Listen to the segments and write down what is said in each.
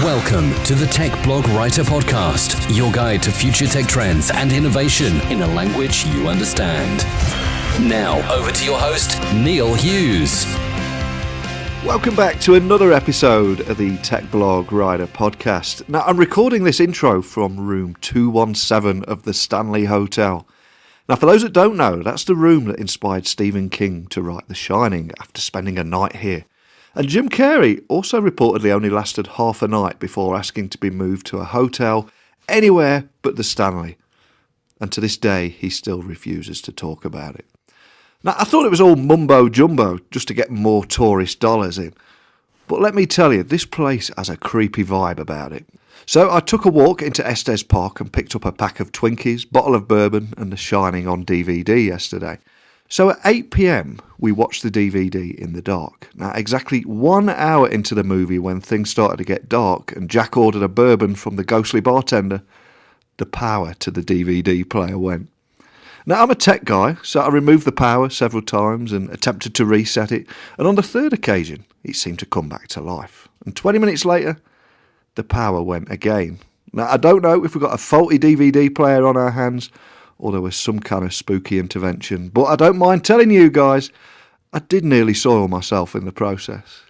Welcome to the Tech Blog Writer Podcast, your guide to future tech trends and innovation in a language you understand. Now, over to your host, Neil Hughes. Welcome back to another episode of the Tech Blog Writer Podcast. Now, I'm recording this intro from room 217 of the Stanley Hotel. Now, for those that don't know, that's the room that inspired Stephen King to write The Shining after spending a night here. And Jim Carrey also reportedly only lasted half a night before asking to be moved to a hotel anywhere but the Stanley. And to this day, he still refuses to talk about it. Now, I thought it was all mumbo-jumbo just to get more tourist dollars in. But let me tell you, this place has a creepy vibe about it. So I took a walk into Estes Park and picked up a pack of Twinkies, bottle of bourbon and The Shining on DVD yesterday. So at 8 p.m, we watched the DVD in the dark. Now, exactly 1 hour into the movie, when things started to get dark and Jack ordered a bourbon from the ghostly bartender, the power to the DVD player went. Now, I'm a tech guy, so I removed the power several times and attempted to reset it, and on the third occasion, it seemed to come back to life. And 20 minutes later, the power went again. Now, I don't know if we've got a faulty DVD player on our hands, or there was some kind of spooky intervention. But I don't mind telling you guys, I did nearly soil myself in the process.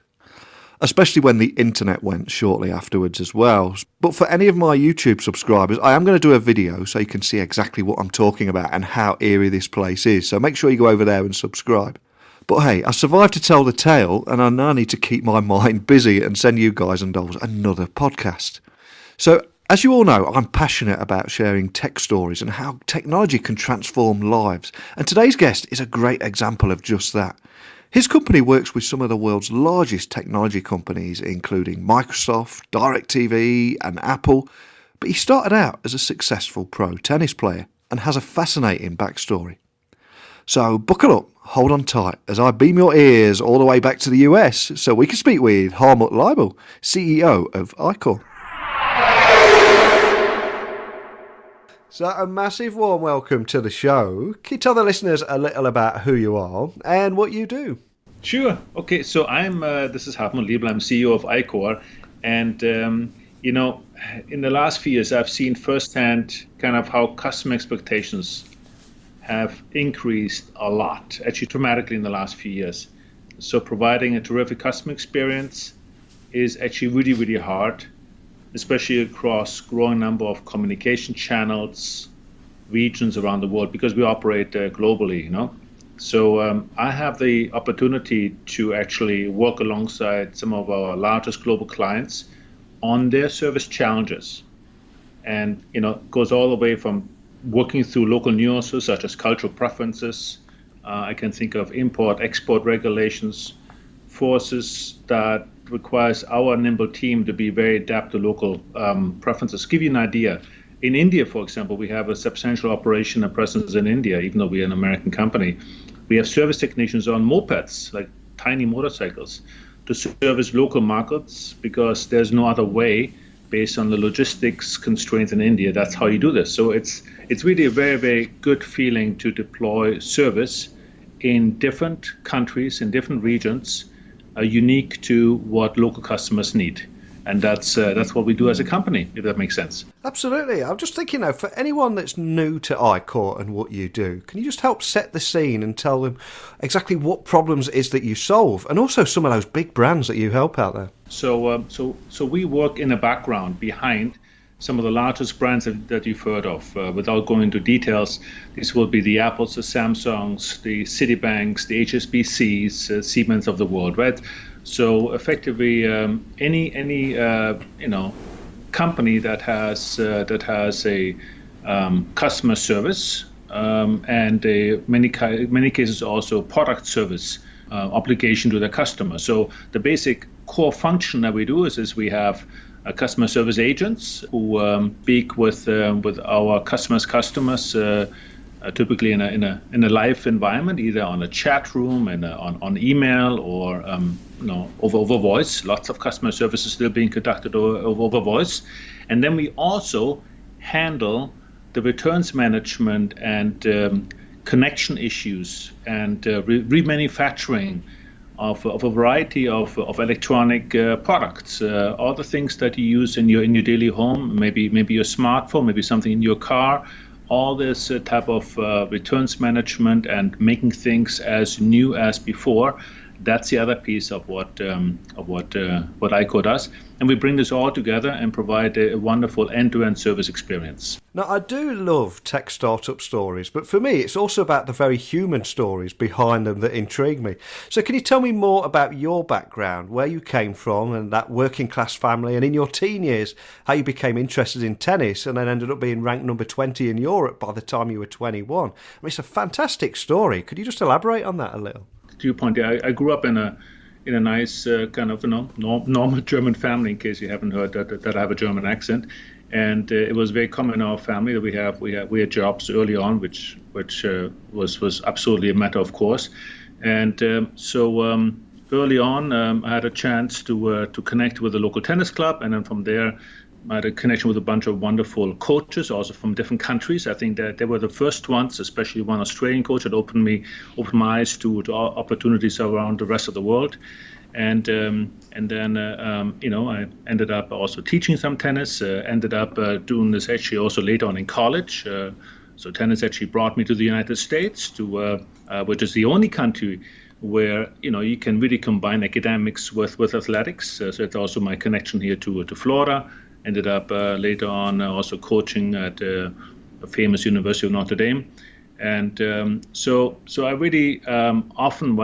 Especially when the internet went shortly afterwards as well. But for any of my YouTube subscribers, I am going to do a video so you can see exactly what I'm talking about and how eerie this place is. So make sure you go over there and subscribe. But hey, I survived to tell the tale, and I now need to keep my mind busy and send you guys and dolls another podcast. So, as you all know, I'm passionate about sharing tech stories and how technology can transform lives. And today's guest is a great example of just that. His company works with some of the world's largest technology companies, including Microsoft, DirecTV and Apple. But he started out as a successful pro tennis player and has a fascinating backstory. So buckle up, hold on tight, as I beam your ears all the way back to the US so we can speak with Hartmut Liebel, CEO of iQor. So a massive warm welcome to the show. Can you tell the listeners a little about who you are and what you do? Sure. Okay, so this is Hartmut Liebel. I'm CEO of iQor. And, in the last few years, I've seen firsthand kind of how customer expectations have increased a lot, actually dramatically in the last few years. So providing a terrific customer experience is actually really, really hard, especially across growing number of communication channels, regions around the world, because we operate globally, So I have the opportunity to actually work alongside some of our largest global clients on their service challenges. And, it goes all the way from working through local nuances such as cultural preferences. I can think of import-export regulations, forces that requires our nimble team to be very adapt to local preferences. Give you an idea. In India, for example, we have a substantial operation and presence in India, even though we're an American company. We have service technicians on mopeds, like tiny motorcycles, to service local markets because there's no other way based on the logistics constraints in India. That's how you do this. So it's really a very, very good feeling to deploy service in different countries, in different regions, unique to what local customers need. And that's what we do as a company, if that makes sense. Absolutely. I'm just thinking now, for anyone that's new to iQor and what you do, can you just help set the scene and tell them exactly what problems it is that you solve, and also some of those big brands that you help out there? So we work in the background behind some of the largest brands that you've heard of. Without going into details, these will be the Apples, the Samsungs, the Citibanks, the HSBCs, Siemens of the world, right? So effectively, any company that has a customer service and many cases also product service obligation to the customer. So the basic core function that we do is we have customer service agents who speak with our customers, typically in a live environment, either on a chat room and on email or over voice. Lots of customer services still being conducted over voice, and then we also handle the returns management and connection issues and remanufacturing of a variety of electronic products, all the things that you use in your daily home, maybe your smartphone, maybe something in your car, all this type of returns management and making things as new as before. That's the other piece of what iQor does, and we bring this all together and provide a wonderful end-to-end service experience. Now, I do love tech startup stories, but for me, it's also about the very human stories behind them that intrigue me. So can you tell me more about your background, where you came from and that working class family, and in your teen years, how you became interested in tennis and then ended up being ranked number 20 in Europe by the time you were 21? I mean, it's a fantastic story. Could you just elaborate on that a little? To your point, I grew up in a nice kind of normal German family. In case you haven't heard that I have a German accent, and it was very common in our family that we had jobs early on, which was absolutely a matter of course, and so early on I had a chance to connect with the local tennis club, and then from there I had a connection with a bunch of wonderful coaches, also from different countries. I think that they were the first ones, especially one Australian coach, that opened my eyes to opportunities around the rest of the world. And then I ended up also teaching some tennis. Ended up doing this actually also later on in college. So tennis actually brought me to the United States, which is the only country where you can really combine academics with athletics. So it's also my connection here to Florida. Ended up later on also coaching at a famous University of Notre Dame, and so I really often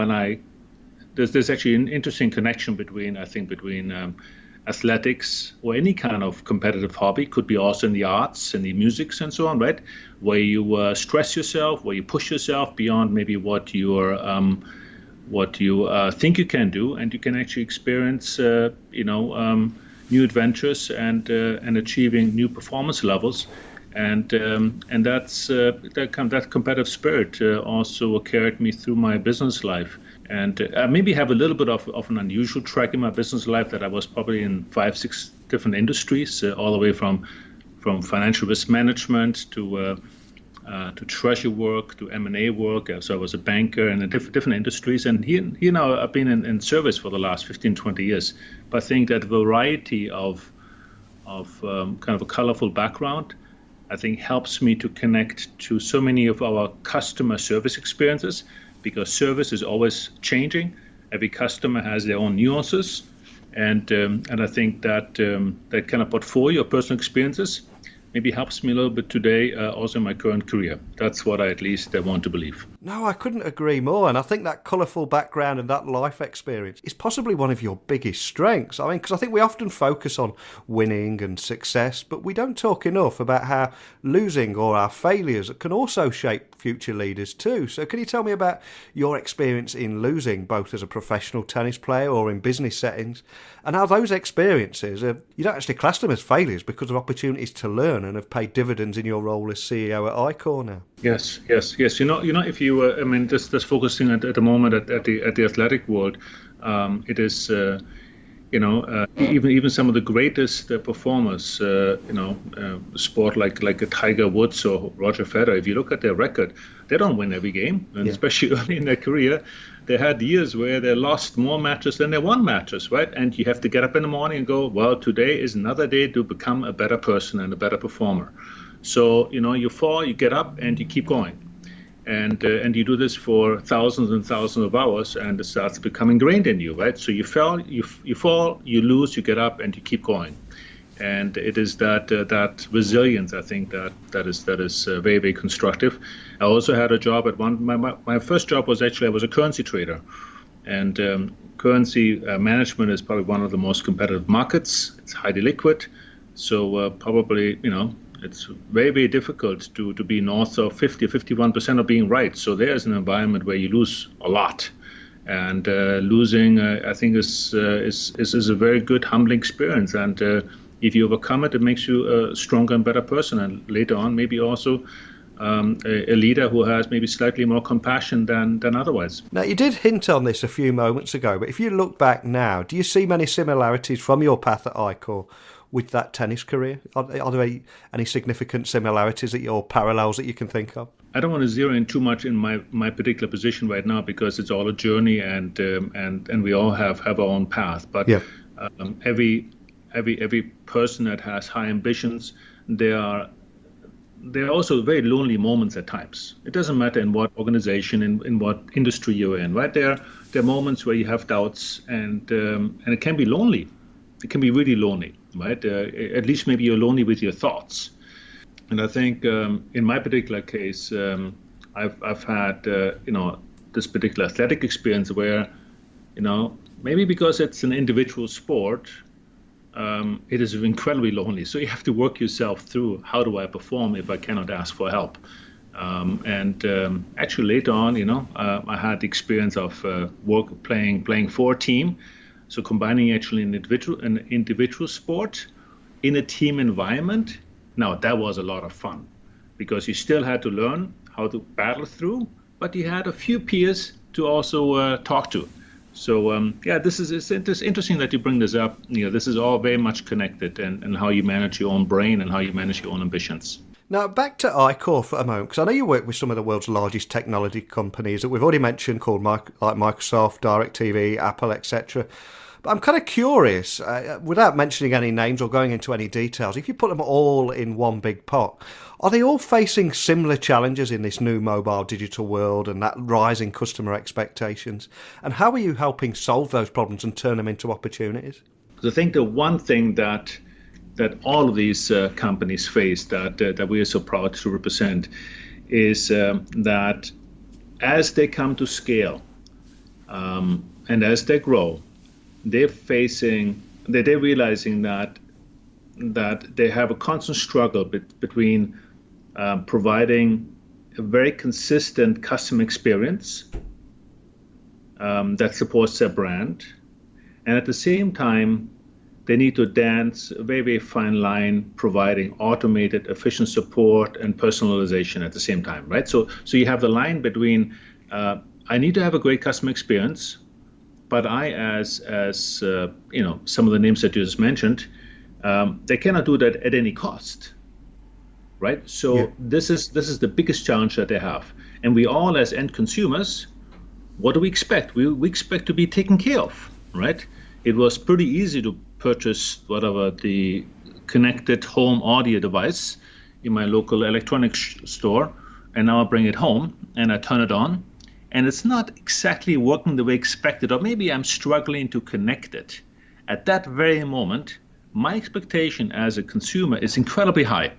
there's actually an interesting connection between athletics or any kind of competitive hobby, could be also in the arts and the music and so on, right? Where you stress yourself, where you push yourself beyond maybe what you think you can do, and you can actually experience new adventures and achieving new performance levels, and that's that competitive spirit also carried me through my business life. And I maybe have a little bit of an unusual track in my business life, that I was probably in 5-6 different industries, all the way from financial risk management to treasury work, to M&A work. So I was a banker in different industries. And here now I've been in service for the last 15, 20 years. But I think that variety of kind of a colorful background, I think, helps me to connect to so many of our customer service experiences, because service is always changing. Every customer has their own nuances. And I think that that kind of portfolio of personal experiences maybe helps me a little bit today, also in my current career. That's what I at least want to believe. No, I couldn't agree more. And I think that colourful background and that life experience is possibly one of your biggest strengths. I mean, because I think we often focus on winning and success, but we don't talk enough about how losing or our failures can also shape future leaders too. So can you tell me about your experience in losing, both as a professional tennis player or in business settings, and how those experiences, you don't actually class them as failures because of opportunities to learn and have paid dividends in your role as CEO at iQor now? Yes. You know, if you, just focusing at the moment at the athletic world, it is, even some of the greatest performers, sport like a Tiger Woods or Roger Federer. If you look at their record, they don't win every game, and especially early in their career, they had years where they lost more matches than they won matches, right? And you have to get up in the morning and go, well, today is another day to become a better person and a better performer. So, you fall, you get up, and you keep going. And you do this for thousands and thousands of hours, and it starts to become ingrained in you, right? So you fall, you lose, you get up, and you keep going. And it is that resilience, I think, that is very, very constructive. I also had a job at my first job was actually, I was a currency trader. And currency management is probably one of the most competitive markets. It's highly liquid. So probably, it's very, very difficult to be north of 50 or 51% of being right. So there's an environment where you lose a lot. And losing, I think, is a very good, humbling experience. And if you overcome it, it makes you a stronger and better person. And later on, maybe also a leader who has maybe slightly more compassion than otherwise. Now, you did hint on this a few moments ago, but if you look back now, do you see many similarities from your path at iQor with that tennis career? Are there any significant similarities or parallels that you can think of? I don't want to zero in too much in my particular position right now because it's all a journey and we all have our own path. But yeah. Every person that has high ambitions, there are also very lonely moments at times. It doesn't matter in what organization, in what industry you're in, right? There are moments where you have doubts, and it can be lonely. It can be really lonely, right? At least maybe you're lonely with your thoughts. And I think in my particular case, I've had this particular athletic experience where, maybe because it's an individual sport, it is incredibly lonely. So you have to work yourself through, how do I perform if I cannot ask for help? Actually later on, I had the experience of playing for a team. So combining actually an individual sport in a team environment. Now that was a lot of fun because you still had to learn how to battle through, but you had a few peers to also talk to. So it's interesting that you bring this up. This is all very much connected, and how you manage your own brain and how you manage your own ambitions. Now, back to iQor for a moment, because I know you work with some of the world's largest technology companies that we've already mentioned, called like Microsoft, DirecTV, Apple, etc. But I'm kind of curious, without mentioning any names or going into any details, if you put them all in one big pot, are they all facing similar challenges in this new mobile digital world and that rising customer expectations? And how are you helping solve those problems and turn them into opportunities? I think the one thing that all of these companies face that we are so proud to represent is that as they come to scale and as they grow, they're realizing that they have a constant struggle between providing a very consistent customer experience that supports their brand, and at the same time they need to dance a very, very fine line, providing automated, efficient support and personalization at the same time, right? So you have the line between I need to have a great customer experience, but I, as some of the names that you just mentioned, they cannot do that at any cost, right? So This is the biggest challenge that they have, and we all, as end consumers, what do we expect? We expect to be taken care of, right? It was pretty easy to purchase whatever the connected home audio device in my local electronics store, and now I bring it home and I turn it on, and it's not exactly working the way expected, or maybe I'm struggling to connect it. At that very moment, my expectation as a consumer is incredibly high,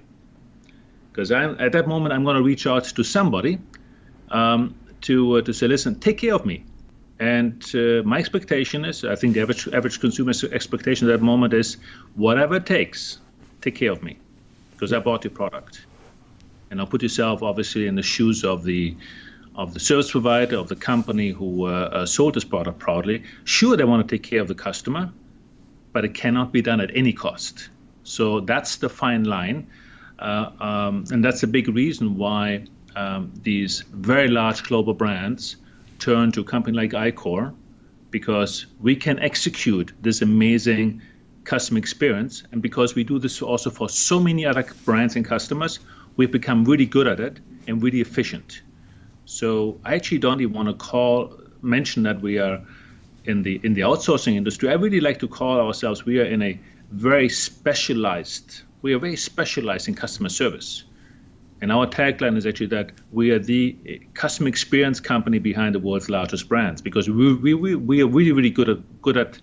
because at that moment I'm going to reach out to somebody to say, listen, take care of me. And my expectation is, I think the average consumer's expectation at that moment is, whatever it takes, take care of me, because I bought your product. And I'll put yourself obviously in the shoes of the service provider, of the company who sold this product proudly. Sure, they want to take care of the customer, but it cannot be done at any cost. So that's the fine line. And that's a big reason why these very large global brands turn to a company like iQor, because we can execute this amazing customer experience. And because we do this also for so many other brands and customers, we've become really good at it and really efficient. So I actually don't even want to mention that we are in the outsourcing industry. I really like to call ourselves, we are very specialized in customer service. And our tagline is actually that we are the customer experience company behind the world's largest brands, because we are really, really good at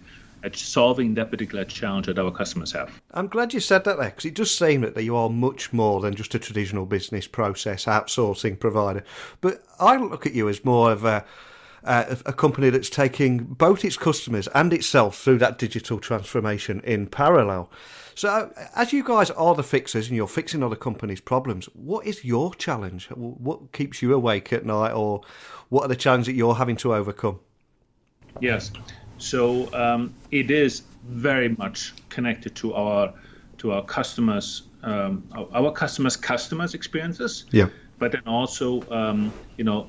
solving that particular challenge that our customers have. I'm glad you said that there, because it does seem that you are much more than just a traditional business process outsourcing provider. But I look at you as more of a company that's taking both its customers and itself through that digital transformation in parallel. So as you guys are the fixers and you're fixing other companies' problems, what is your challenge? What keeps you awake at night, or what are the challenges that you're having to overcome? Yes. So it is very much connected to our customers' customers' experiences. Yeah. But then also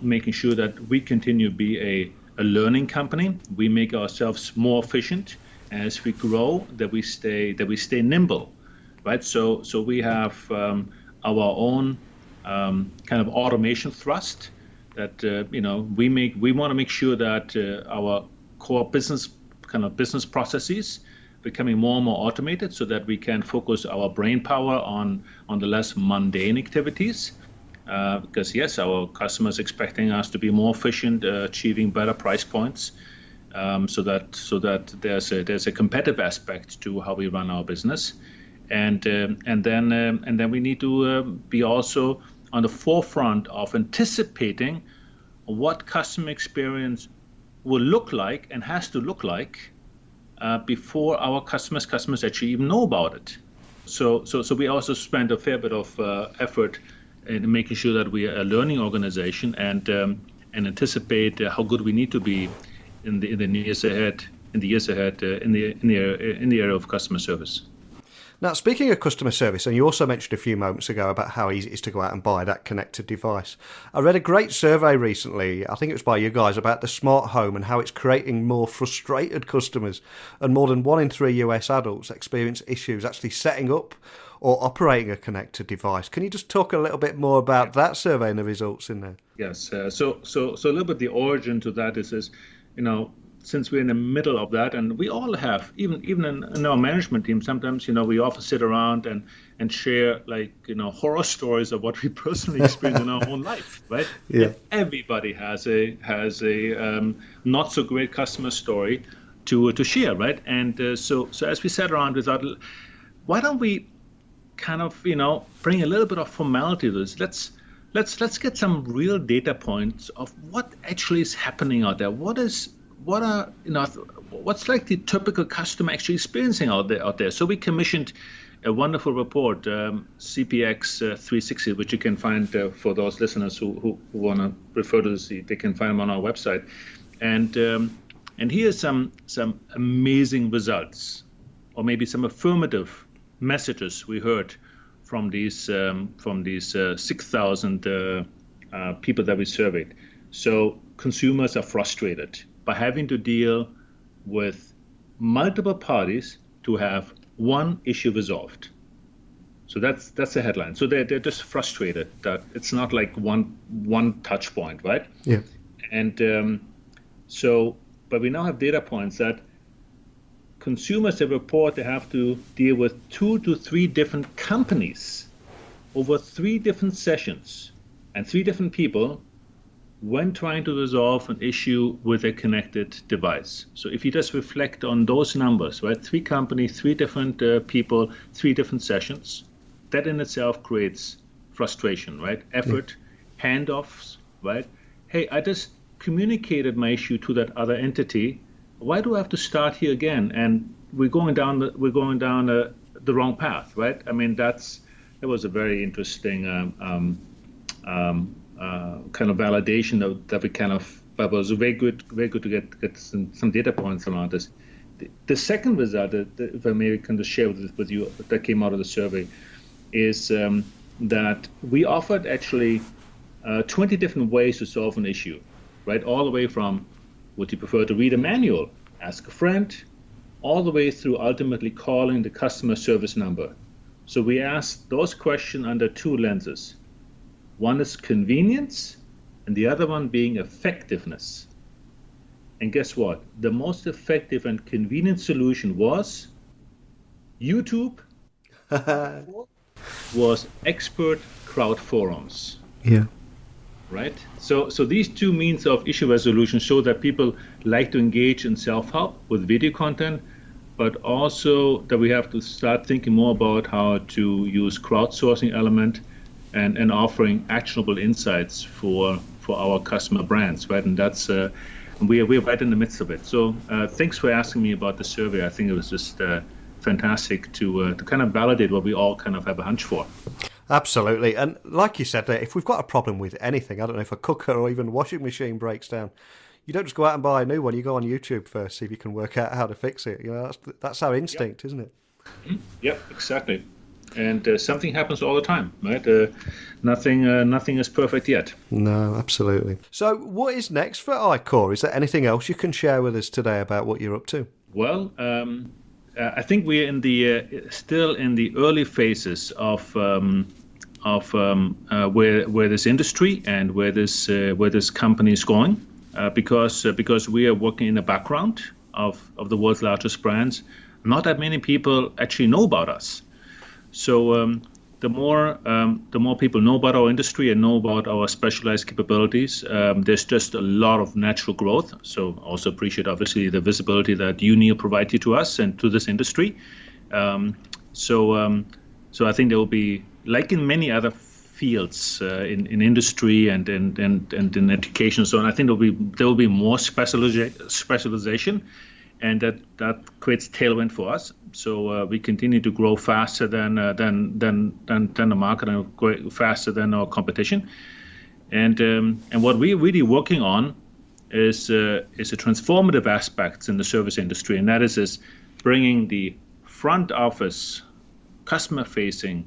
making sure that we continue to be a learning company. We make ourselves more efficient as we grow. That we stay nimble, right? So we have our own kind of automation thrust that we want to make sure that our core business processes becoming more and more automated so that we can focus our brain power on the less mundane activities. Because yes, our customers expecting us to be more efficient, achieving better price points, so that there's a competitive aspect to how we run our business, and then we need to be also on the forefront of anticipating what customer experience will look like and has to look like before our customers actually even know about it. So we also spend a fair bit of effort in making sure that we are a learning organization and anticipate how good we need to be in the years ahead, in the area of customer service. Now, speaking of customer service, and you also mentioned a few moments ago about how easy it is to go out and buy that connected device. I read a great survey recently, I think it was by you guys, about the smart home and how it's creating more frustrated customers. And more than 1 in 3 US adults experience issues actually setting up or operating a connected device. Can you just talk a little bit more about that survey and the results in there? Yes. So a little bit the origin to that is since we're in the middle of that, and we all have, even in our management team, sometimes, we often sit around and share horror stories of what we personally experience in our own life, right? Yeah. And everybody has a not so great customer story to share, right? And so as we sat around, we thought, why don't we kind of bring a little bit of formality to this? Let's get some real data points of what actually is happening out there. What's like the typical customer actually experiencing out there? So we commissioned a wonderful report, CPX 360, which you can find for those listeners who want to refer to this. They can find them on our website. And here's some amazing results, or maybe some affirmative messages we heard from these 6,000 people that we surveyed. So consumers are frustrated by having to deal with multiple parties to have one issue resolved. So that's the headline. So they're just frustrated that it's not like one touch point, right? Yeah. And but we now have data points that consumers, they report they have to deal with 2 to 3 different companies over 3 different sessions and 3 different people when trying to resolve an issue with a connected device. So if you just reflect on those numbers, right, 3 companies, 3 different people, 3 different sessions, that in itself creates frustration, right? Effort, handoffs, right? Hey, I just communicated my issue to that other entity. Why do I have to start here again? And we're going down the wrong path, right? I mean, that was a very interesting kind of validation that we but was very good to get some data points around this. The second result, if I may kind of share with you, that came out of the survey, is that we offered actually 20 different ways to solve an issue, right? All the way from, would you prefer to read a manual, ask a friend, all the way through ultimately calling the customer service number. So we asked those questions under 2 lenses. One is convenience, and the other one being effectiveness. And guess what? The most effective and convenient solution was YouTube, was expert crowd forums. Yeah. Right? So these 2 means of issue resolution show that people like to engage in self-help with video content, but also that we have to start thinking more about how to use crowdsourcing element and offering actionable insights for our customer brands, right? And that's we're right in the midst of it. So thanks for asking me about the survey. I think it was just fantastic to kind of validate what we all kind of have a hunch for. Absolutely. And like you said, if we've got a problem with anything, I don't know, if a cooker or even washing machine breaks down, you don't just go out and buy a new one. You go on YouTube first, see if you can work out how to fix it. That's our instinct, isn't it? Mm-hmm. Yep, exactly. And something happens all the time, right? Nothing is perfect yet. No, absolutely. So what is next for iQor? Is there anything else you can share with us today about what you're up to? Well, I think we're still in the early phases of where this industry and where this company is going, because we are working in the background of the world's largest brands. Not that many people actually know about us. So the more people know about our industry and know about our specialized capabilities, there's just a lot of natural growth. So also appreciate obviously the visibility that you, Neil, provided to us and to this industry. So I think there will be, like in many other fields in industry and in education, so on, I think there will be more specialization, and that creates tailwind for us. So we continue to grow faster than the market and grow faster than our competition. And what we're really working on is a transformative aspects in the service industry, and that is bringing the front office, customer-facing,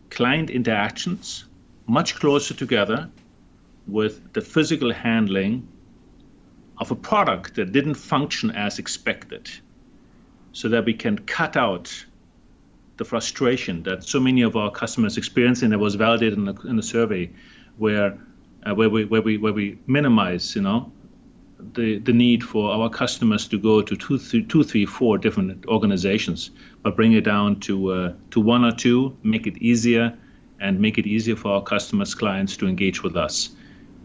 client interactions much closer together with the physical handling of a product that didn't function as expected, so that we can cut out the frustration that so many of our customers experience, and that was validated in the survey, where we minimize, the need for our customers to go to two, three, four different organizations, but bring it down to one or two, make it easier, and make it easier for our customers, clients to engage with us.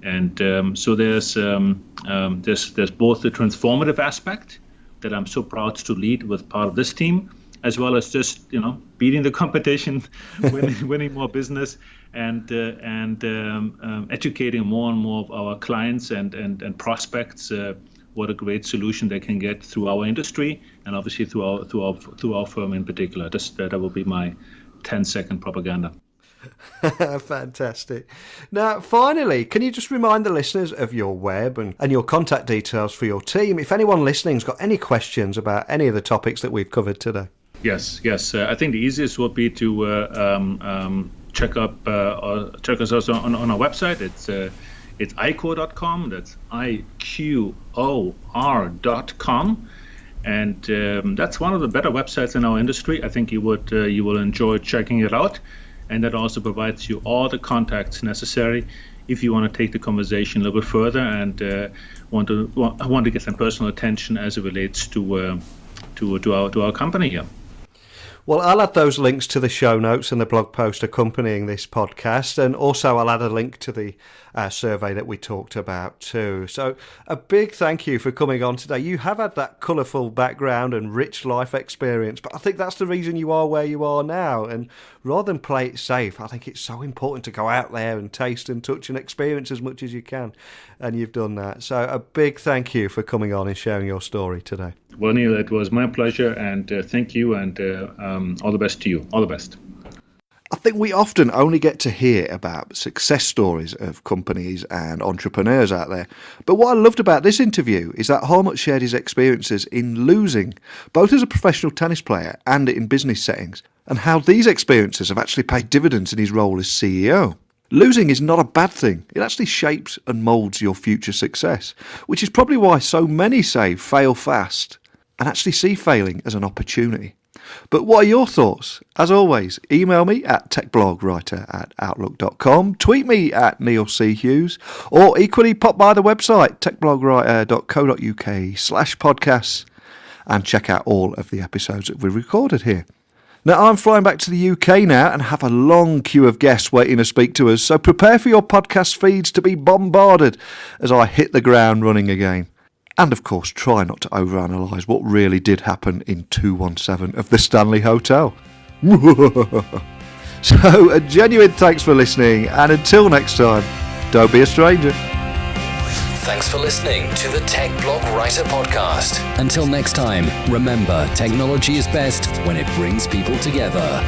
And so there's both the transformative aspect that I'm so proud to lead with part of this team, as well as just beating the competition, winning more business, and educating more and more of our clients and prospects what a great solution they can get through our industry, and obviously through our firm in particular. That will be my 10-second propaganda. Fantastic. Now, finally, can you just remind the listeners of your web and your contact details for your team, if anyone listening's got any questions about any of the topics that we've covered today? Yes. I think the easiest would be to check us out on our website. It's iQor.com. That's iQor.com. And that's one of the better websites in our industry. I think you will enjoy checking it out. And that also provides you all the contacts necessary if you want to take the conversation a little bit further and want to get some personal attention as it relates to our company here. Well, I'll add those links to the show notes and the blog post accompanying this podcast, and also I'll add a link to the survey that we talked about too. So a big thank you for coming on today. You have had that colourful background and rich life experience, but I think that's the reason you are where you are now. And rather than play it safe, I think it's so important to go out there and taste and touch and experience as much as you can. And you've done that. So a big thank you for coming on and sharing your story today. Well, Neil, it was my pleasure, and thank you, and all the best to you. All the best. I think we often only get to hear about success stories of companies and entrepreneurs out there. But what I loved about this interview is that Hartmut shared his experiences in losing, both as a professional tennis player and in business settings, and how these experiences have actually paid dividends in his role as CEO. Losing is not a bad thing. It actually shapes and moulds your future success, which is probably why so many say fail fast and actually see failing as an opportunity. But what are your thoughts? As always, email me at techblogwriter@outlook.com, tweet me at Neil C. Hughes, or equally pop by the website techblogwriter.co.uk/podcasts and check out all of the episodes that we've recorded here. Now, I'm flying back to the UK now and have a long queue of guests waiting to speak to us, so prepare for your podcast feeds to be bombarded as I hit the ground running again. And of course, try not to overanalyse what really did happen in 217 of the Stanley Hotel. So, a genuine thanks for listening, and until next time, don't be a stranger. Thanks for listening to the Tech Blog Writer Podcast. Until next time, remember, technology is best when it brings people together.